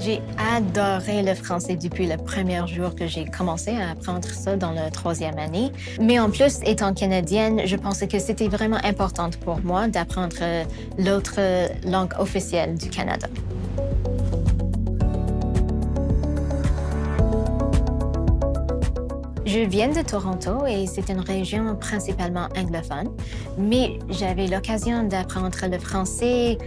J'ai adoré le français depuis le premier jour que j'ai commencé à apprendre ça dans la troisième année. Mais en plus, étant canadienne, je pensais que c'était vraiment important pour moi d'apprendre l'autre langue officielle du Canada. Je viens de Toronto et c'est une région principalement anglophone, mais j'avais l'occasion d'apprendre le français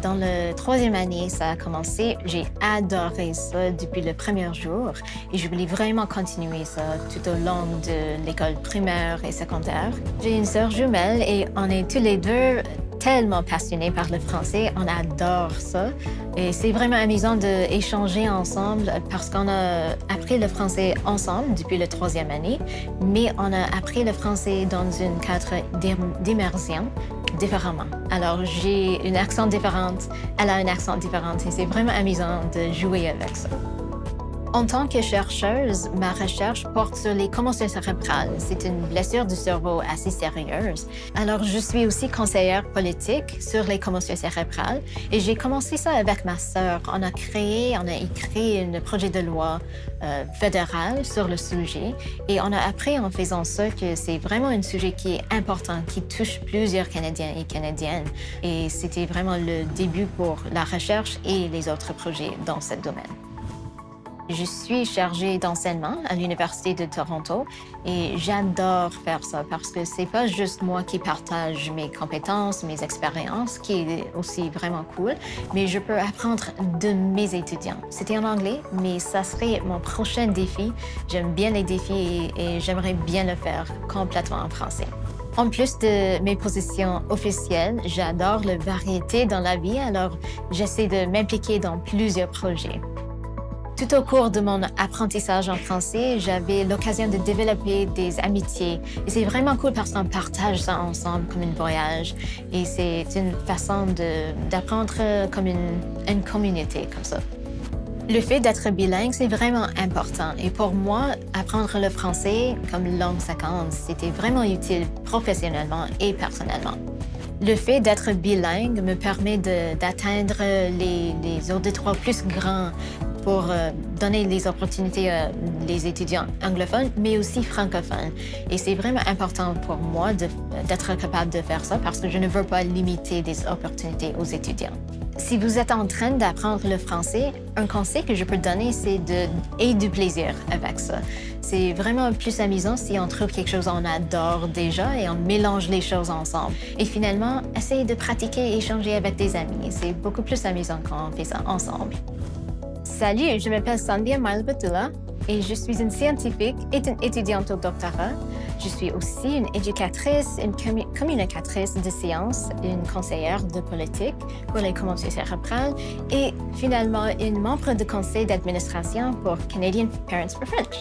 dans la troisième année. Ça a commencé. J'ai adoré ça depuis le premier jour et je voulais vraiment continuer ça tout au long de l'école primaire et secondaire. J'ai une sœur jumelle et on est tous les deux tellement passionnés par le français, on adore ça. Et c'est vraiment amusant d'échanger ensemble parce qu'on a appris le français ensemble depuis la troisième année, mais on a appris le français dans un cadre d'immersion différemment. Alors, j'ai un accent différent, elle a un accent différent et c'est vraiment amusant de jouer avec ça. En tant que chercheuse, ma recherche porte sur les commotions cérébrales. C'est une blessure du cerveau assez sérieuse. Alors, je suis aussi conseillère politique sur les commotions cérébrales et j'ai commencé ça avec ma sœur. On a écrit un projet de loi fédéral sur le sujet et on a appris en faisant ça que c'est vraiment un sujet qui est important, qui touche plusieurs Canadiens et Canadiennes. Et c'était vraiment le début pour la recherche et les autres projets dans ce domaine. Je suis chargée d'enseignement à l'Université de Toronto et j'adore faire ça parce que c'est pas juste moi qui partage mes compétences, mes expériences, qui est aussi vraiment cool, mais je peux apprendre de mes étudiants. C'était en anglais, mais ça serait mon prochain défi. J'aime bien les défis et j'aimerais bien le faire complètement en français. En plus de mes positions officielles, j'adore la variété dans la vie, alors j'essaie de m'impliquer dans plusieurs projets. Tout au cours de mon apprentissage en français, j'avais l'occasion de développer des amitiés. Et c'est vraiment cool parce qu'on partage ça ensemble comme un voyage. Et c'est une façon d'apprendre comme une communauté comme ça. Le fait d'être bilingue, c'est vraiment important. Et pour moi, apprendre le français comme langue seconde, c'était vraiment utile professionnellement et personnellement. Le fait d'être bilingue me permet d'atteindre les auditoires plus grands pour donner les opportunités à les étudiants anglophones, mais aussi francophones. Et c'est vraiment important pour moi d'être capable de faire ça parce que je ne veux pas limiter des opportunités aux étudiants. Si vous êtes en train d'apprendre le français, un conseil que je peux donner, c'est d'ayez du plaisir avec ça. C'est vraiment plus amusant si on trouve quelque chose qu'on adore déjà et on mélange les choses ensemble. Et finalement, essayez de pratiquer et échanger avec des amis. C'est beaucoup plus amusant quand on fait ça ensemble. Salut, je m'appelle Sandhya Malbatula et je suis une scientifique et une étudiante au doctorat. Je suis aussi une éducatrice, une communicatrice de sciences, une conseillère de politique pour les commotions cérébrales et finalement une membre du conseil d'administration pour Canadian Parents for French.